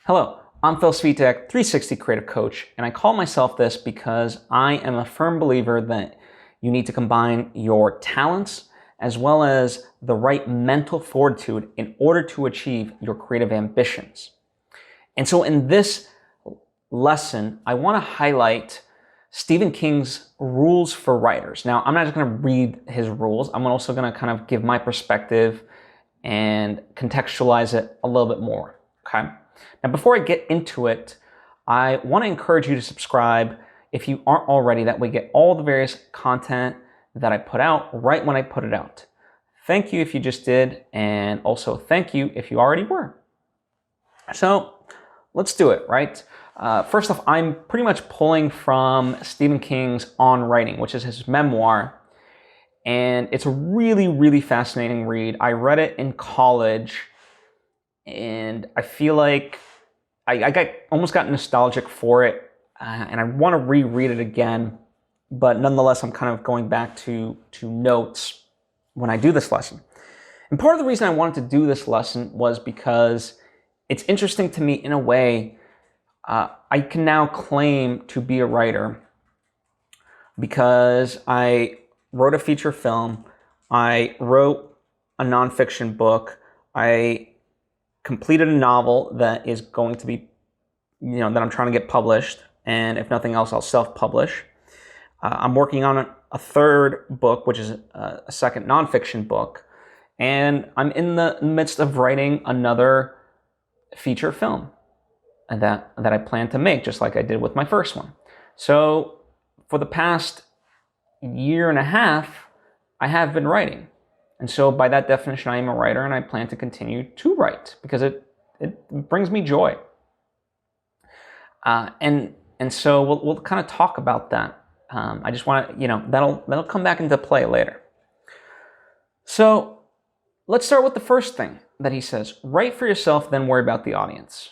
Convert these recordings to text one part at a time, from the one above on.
Hello, I'm Svitek, 360 Creative Coach, and I call myself this because I am a firm believer that you need to combine your talents as well as the right mental fortitude in order to achieve your creative ambitions. And so in this lesson, I want to highlight Stephen King's rules for writers. Now, I'm not just going to read his rules. I'm also going to kind of give my perspective and contextualize it a little bit more, okay? Now, before I get into it, I want to encourage you to subscribe if you aren't already. That way, get all the various content that I put out right when I put it out. Thank you if you just did, and also thank you if you already were. So let's do it, right? First off, I'm pretty much pulling from Stephen King's On Writing, which is his memoir, and it's a really, really fascinating read. I read it in college, and I feel like I almost got nostalgic for it, and I want to reread it again, but nonetheless, I'm kind of going back to notes when I do this lesson. And part of the reason I wanted to do this lesson was because it's interesting to me in a way. I can now claim to be a writer because I wrote a feature film, I wrote a nonfiction book, I completed a novel that is going to be, that I'm trying to get published, and if nothing else, I'll self-publish. I'm working on a third book, which is a second nonfiction book, and I'm in the midst of writing another feature film that I plan to make, just like I did with my first one. So for the past year and a half, I have been writing. And so by that definition, I am a writer, and I plan to continue to write because it brings me joy. And so we'll kind of talk about that. I just want to, that'll come back into play later. So let's start with the first thing that he says: write for yourself, then worry about the audience.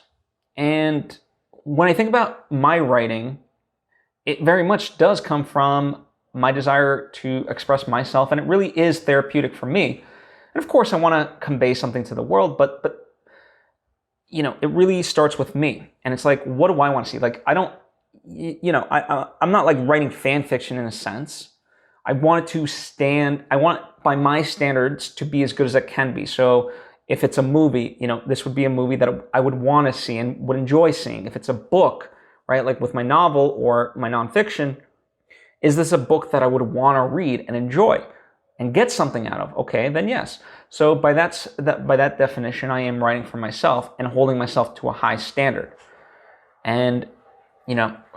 And when I think about my writing, it very much does come from my desire to express myself, and it really is therapeutic for me. And of course, I want to convey something to the world, but it really starts with me. And it's like, what do I want to see? Like, I don't, I'm not like writing fan fiction in a sense. I want by my standards to be as good as it can be. So if it's a movie, this would be a movie that I would want to see and would enjoy seeing. If it's a book, right, like with my novel or my nonfiction, is this a book that I would want to read and enjoy and get something out of? Okay, then yes. So by that definition, I am writing for myself and holding myself to a high standard. And,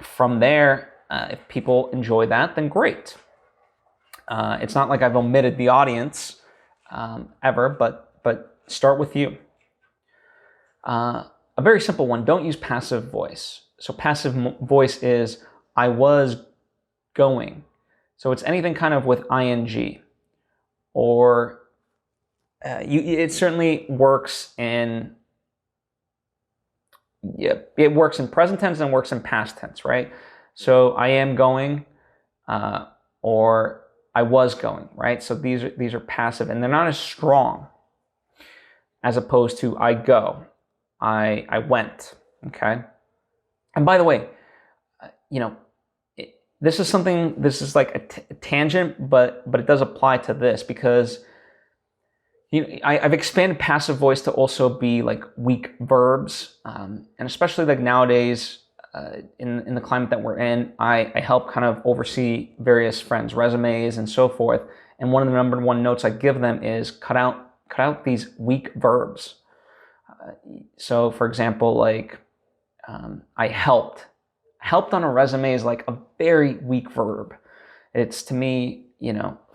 from there, if people enjoy that, then great. It's not like I've omitted the audience ever, but start with you. A very simple one: don't use passive voice. So passive voice is I was going. So it's anything kind of with ing, or it certainly works in, it works in present tense and works in past tense, right? So I am going, or I was going, right? So these are passive, and they're not as strong as opposed to I go, I went, okay? And by the way, this is like a tangent, but it does apply to this because I've expanded passive voice to also be like weak verbs, and especially like nowadays in the climate that we're in, I help kind of oversee various friends' resumes and so forth. And one of the number one notes I give them is cut out these weak verbs. So for example, like I helped on a resume is like a very weak verb. It's, to me,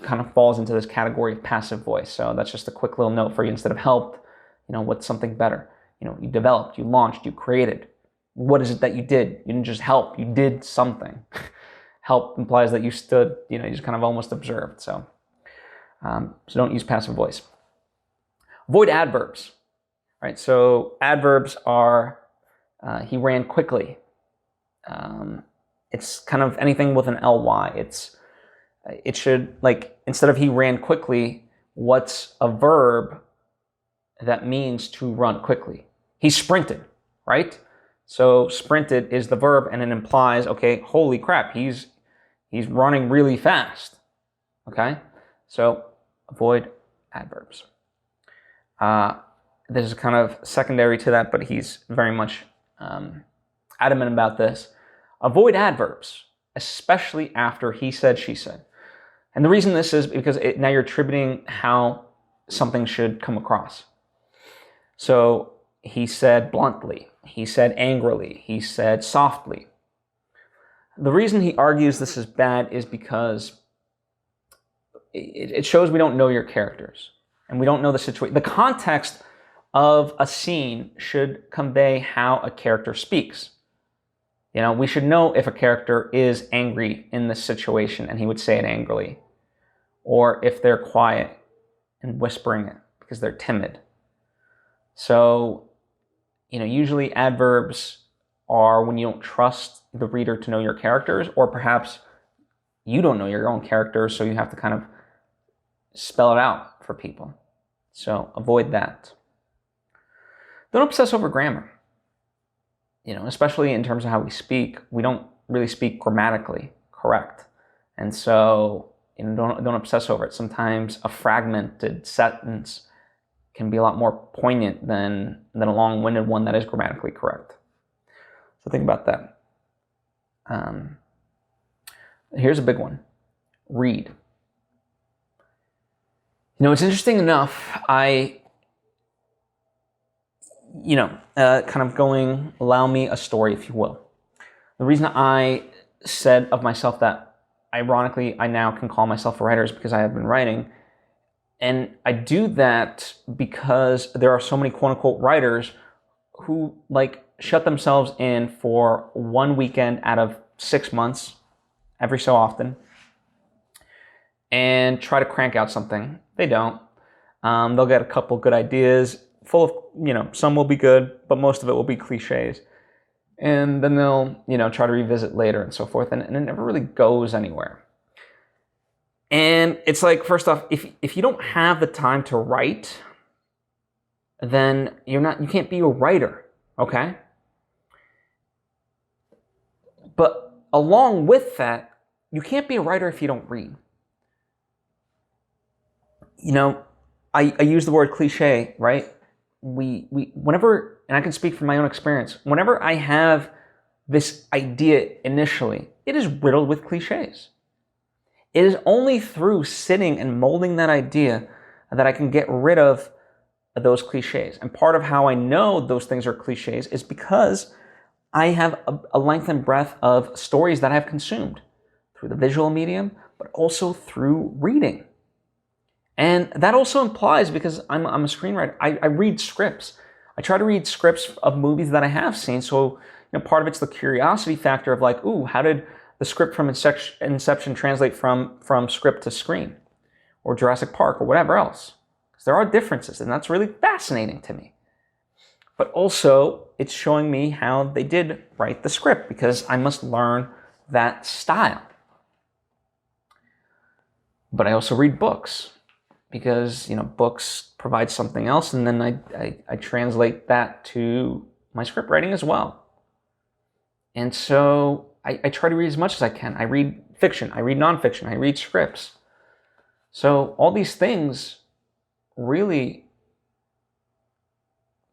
kind of falls into this category of passive voice. So that's just a quick little note for you. Instead of helped, what's something better? You developed, you launched, you created. What is it that you did? You didn't just help, you did something. Help implies that you stood, you just kind of almost observed. So don't use passive voice. Avoid adverbs, right? So adverbs are, he ran quickly. It's kind of anything with an ly. It should, like, instead of he ran quickly, what's a verb that means to run quickly? He sprinted, right? So sprinted is the verb, and it implies, okay, holy crap, he's running really fast. Okay? So avoid adverbs. This is kind of secondary to that, but he's very much adamant about this. Avoid adverbs, especially after he said, she said. And the reason this is because now you're attributing how something should come across. So he said bluntly, he said angrily, he said softly. The reason he argues this is bad is because it shows we don't know your characters and we don't know the situation. The context of a scene should convey how a character speaks. You know, we should know if a character is angry in this situation and he would say it angrily, or if they're quiet and whispering it because they're timid. So, you know, usually adverbs are when you don't trust the reader to know your characters, or perhaps you don't know your own characters, so you have to kind of spell it out for people. So avoid that. Don't obsess over grammar. You know, especially in terms of how we speak, we don't really speak grammatically correct. And so, you know, don't obsess over it. Sometimes a fragmented sentence can be a lot more poignant than a long-winded one that is grammatically correct. So think about that. Here's a big one. Read. You know, it's interesting enough, kind of going, allow me a story, if you will. The reason I said of myself that, ironically, I now can call myself a writer is because I have been writing. And I do that because there are so many quote-unquote writers who, like, shut themselves in for one weekend out of 6 months, every so often, and try to crank out something. They don't. They'll get a couple good ideas, full of, you know, some will be good, but most of it will be cliches. And then they'll, you know, try to revisit later and so forth, and it never really goes anywhere. And it's like, first off, if you don't have the time to write, then you can't be a writer, okay? But along with that, you can't be a writer if you don't read. You know, I use the word cliche, right? Whenever, and I can speak from my own experience, whenever I have this idea initially, it is riddled with cliches. It is only through sitting and molding that idea that I can get rid of those cliches. And part of how I know those things are cliches is because I have a length and breadth of stories that I've consumed through the visual medium, but also through reading. And that also implies, because I'm a screenwriter, I read scripts. I try to read scripts of movies that I have seen. So, you know, part of it's the curiosity factor of like, ooh, how did the script from Inception translate from script to screen, or Jurassic Park, or whatever else? Because there are differences, and that's really fascinating to me. But also, it's showing me how they did write the script, because I must learn that style. But I also read books, because, you know, books provide something else, and then I translate that to my script writing as well. And so I try to read as much as I can. I read fiction, I read nonfiction, I read scripts. So all these things really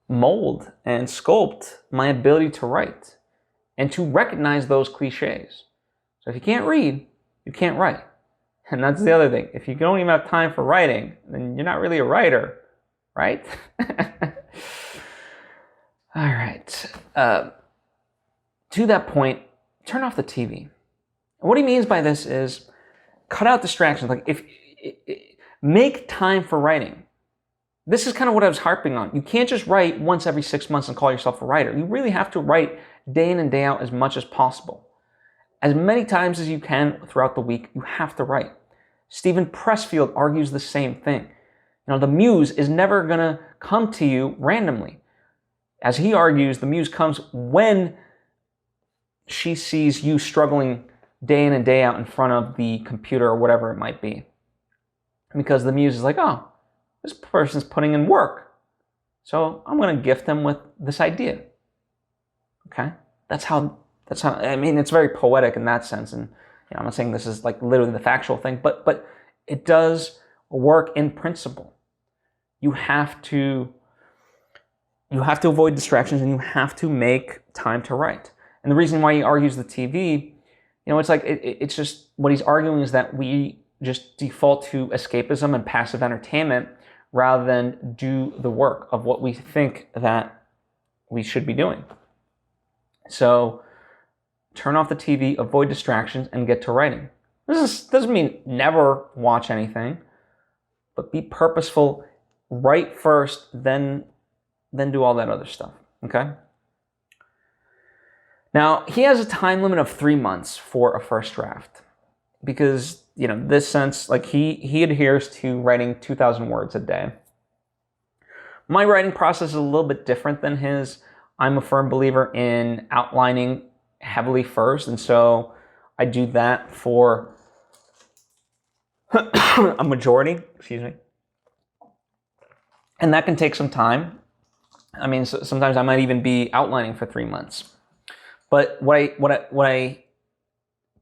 mold and sculpt my ability to write and to recognize those cliches. So if you can't read, you can't write. And that's the other thing. If you don't even have time for writing, then you're not really a writer, right? All right. To that point, turn off the TV. And what he means by this is cut out distractions. Like, make time for writing. This is kind of what I was harping on. You can't just write once every 6 months and call yourself a writer. You really have to write day in and day out as much as possible. As many times as you can throughout the week, you have to write. Stephen Pressfield argues the same thing. You know, the muse is never going to come to you randomly. As he argues, the muse comes when she sees you struggling day in and day out in front of the computer or whatever it might be. Because the muse is like, oh, this person's putting in work, so I'm going to gift them with this idea. Okay? That's how, I mean, it's very poetic in that sense. And I'm not saying this is like literally the factual thing, but it does work in principle. You have to avoid distractions, and you have to make time to write. And the reason why he argues the TV, it's like, it's just, what he's arguing is that we just default to escapism and passive entertainment rather than do the work of what we think that we should be doing. So turn off the TV, avoid distractions, and get to writing. This doesn't mean never watch anything, but be purposeful. Write first, then do all that other stuff, okay? Now, he has a time limit of 3 months for a first draft because, this sense, like he adheres to writing 2,000 words a day. My writing process is a little bit different than his. I'm a firm believer in outlining heavily first, and so I do that for a majority, and that can take some time. I mean, sometimes I might even be outlining for 3 months. But what I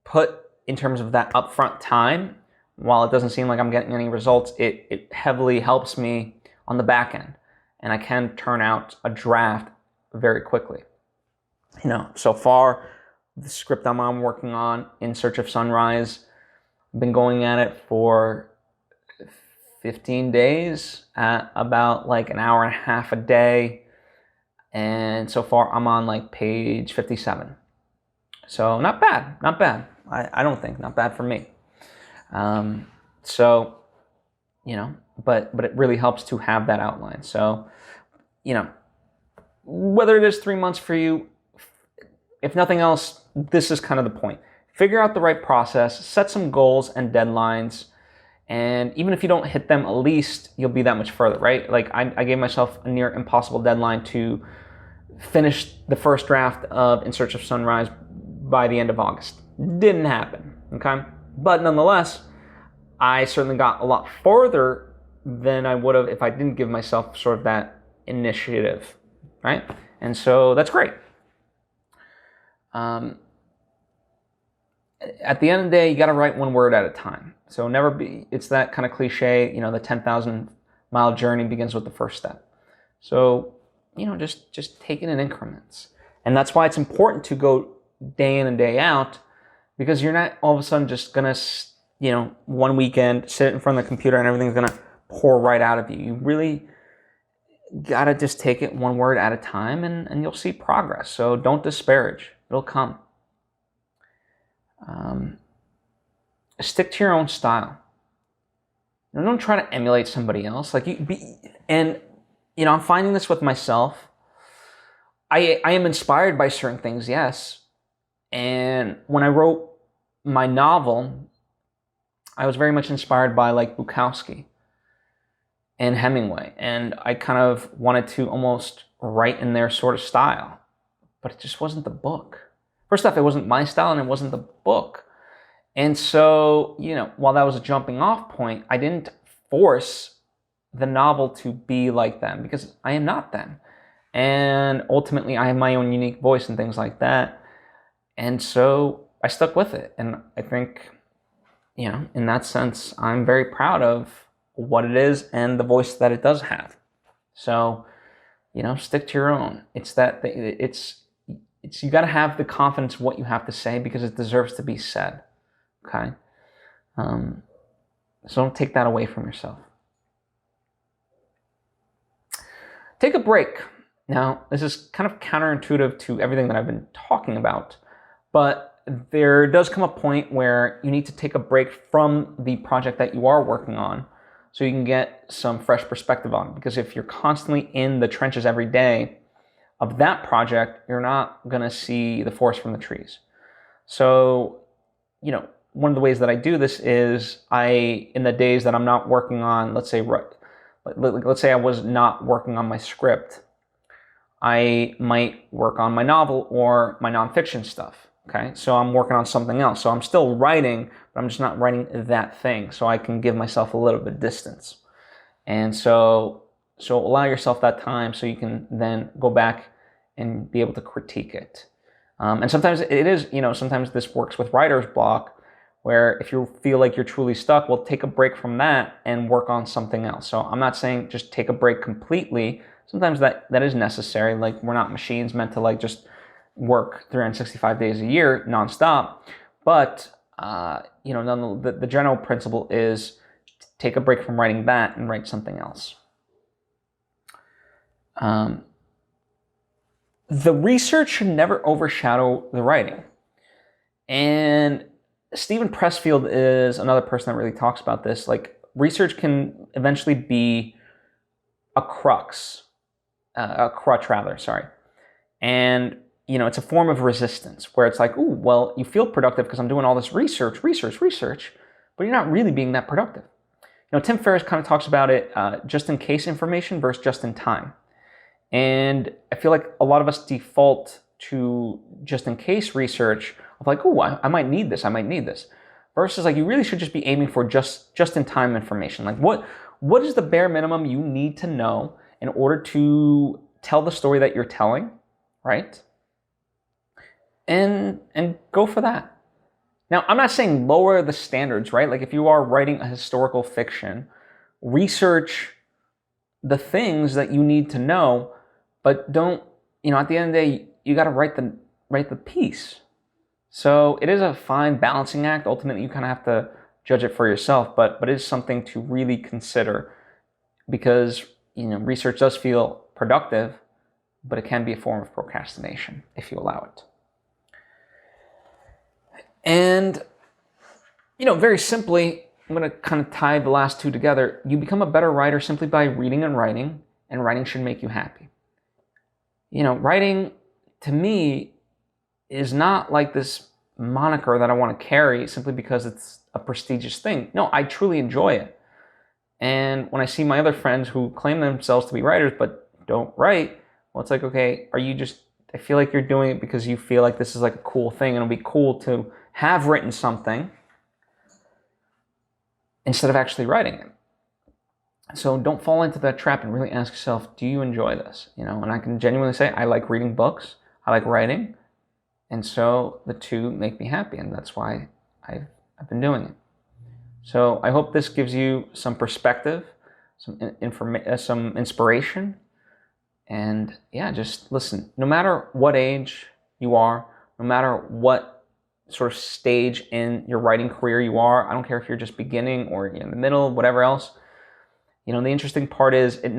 put in terms of that upfront time, while it doesn't seem like I'm getting any results, it heavily helps me on the back end, and I can turn out a draft very quickly. So far, the script I'm working on, In Search of Sunrise, I've been going at it for 15 days at about like an hour and a half a day. And so far I'm on like page 57. So not bad. I don't think, not bad for me. But it really helps to have that outline. So, whether it is 3 months for you, if nothing else, this is kind of the point. Figure out the right process, set some goals and deadlines, and even if you don't hit them, at least you'll be that much further, right? Like I gave myself a near impossible deadline to finish the first draft of In Search of Sunrise by the end of August. Didn't happen, okay? But nonetheless, I certainly got a lot further than I would have if I didn't give myself sort of that initiative, right? And so that's great. At the end of the day, you got to write one word at a time. So it's that kind of cliche, the 10,000 mile journey begins with the first step. So, just take it in increments. And that's why it's important to go day in and day out, because you're not all of a sudden just going to, one weekend, sit in front of the computer and everything's going to pour right out of you. You really got to just take it one word at a time, and you'll see progress. So don't disparage. It'll come. Stick to your own style. Don't try to emulate somebody else. I'm finding this with myself. I am inspired by certain things, yes. And when I wrote my novel, I was very much inspired by like Bukowski and Hemingway, and I kind of wanted to almost write in their sort of style, but it just wasn't the book. First off, it wasn't my style, and it wasn't the book. And so, while that was a jumping off point, I didn't force the novel to be like them, because I am not them. And ultimately, I have my own unique voice and things like that. And so I stuck with it. And I think, in that sense, I'm very proud of what it is and the voice that it does have. So, stick to your own. It's you got to have the confidence in what you have to say, because it deserves to be said. Okay? So don't take that away from yourself. Take a break. Now, this is kind of counterintuitive to everything that I've been talking about, but there does come a point where you need to take a break from the project that you are working on so you can get some fresh perspective on it. Because if you're constantly in the trenches every day of that project, you're not going to see the forest from the trees. So, one of the ways that I do this is in the days that I'm not working on, let's say I was not working on my script, I might work on my novel or my nonfiction stuff, okay? So I'm working on something else. So I'm still writing, but I'm just not writing that thing, so I can give myself a little bit of distance. And so allow yourself that time so you can then go back and be able to critique it. And sometimes it is, sometimes this works with writer's block, where if you feel like you're truly stuck, well, take a break from that and work on something else. So I'm not saying just take a break completely. Sometimes that is necessary. Like, we're not machines meant to like just work 365 days a year nonstop. But the general principle is take a break from writing that and write something else. The research should never overshadow the writing. And Stephen Pressfield is another person that really talks about this. Like, research can eventually be a crutch, sorry. And, it's a form of resistance where it's like, ooh, well, you feel productive because I'm doing all this research, but you're not really being that productive. Tim Ferriss kind of talks about it, just in case information versus just in time. And I feel like a lot of us default to just in case research of like, oh, I might need this, versus like you really should just be aiming for just in time information. Like, what is the bare minimum you need to know in order to tell the story that you're telling, right? And go for that. Now, I'm not saying lower the standards, right? Like, if you are writing a historical fiction, research the things that you need to know, but don't, at the end of the day, you got to write the piece. So it is a fine balancing act. Ultimately, you kind of have to judge it for yourself, but it is something to really consider, because, research does feel productive, but it can be a form of procrastination if you allow it. And, very simply, I'm going to kind of tie the last two together. You become a better writer simply by reading and writing should make you happy. Writing, to me, is not like this moniker that I want to carry simply because it's a prestigious thing. No, I truly enjoy it. And when I see my other friends who claim themselves to be writers but don't write, well, it's like, okay, I feel like you're doing it because you feel like this is like a cool thing and it'll be cool to have written something instead of actually writing it. So don't fall into that trap and really ask yourself, do you enjoy this? And I can genuinely say I like reading books, I like writing, and so the two make me happy, and that's why I've been doing it. So I hope this gives you some perspective, some inspiration, and yeah, just listen. No matter what age you are, no matter what sort of stage in your writing career you are, I don't care if you're just beginning or in the middle, whatever else. The interesting part is it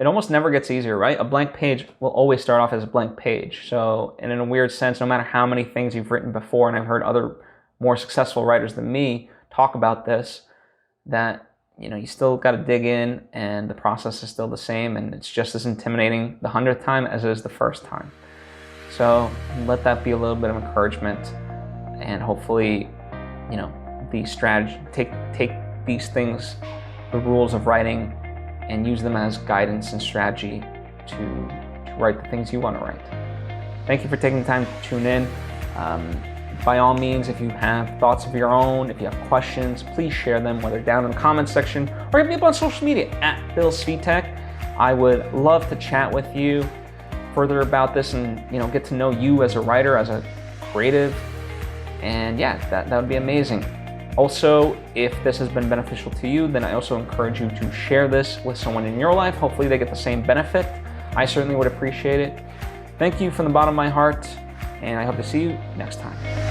almost never gets easier, right? A blank page will always start off as a blank page. So, and in a weird sense, no matter how many things you've written before, and I've heard other more successful writers than me talk about this, that, you still got to dig in, and the process is still the same, and it's just as intimidating the 100th time as it is the first time. So let that be a little bit of encouragement, and hopefully, the strategy, take these things, the rules of writing, and use them as guidance and strategy to write the things you want to write. Thank you for taking the time to tune in. By all means, if you have thoughts of your own, if you have questions, please share them, whether down in the comments section or hit me up on social media at Bill Svitek. I would love to chat with you further about this and get to know you as a writer, as a creative, and yeah, that would be amazing. Also, if this has been beneficial to you, then I also encourage you to share this with someone in your life. Hopefully they get the same benefit. I certainly would appreciate it. Thank you from the bottom of my heart, and I hope to see you next time.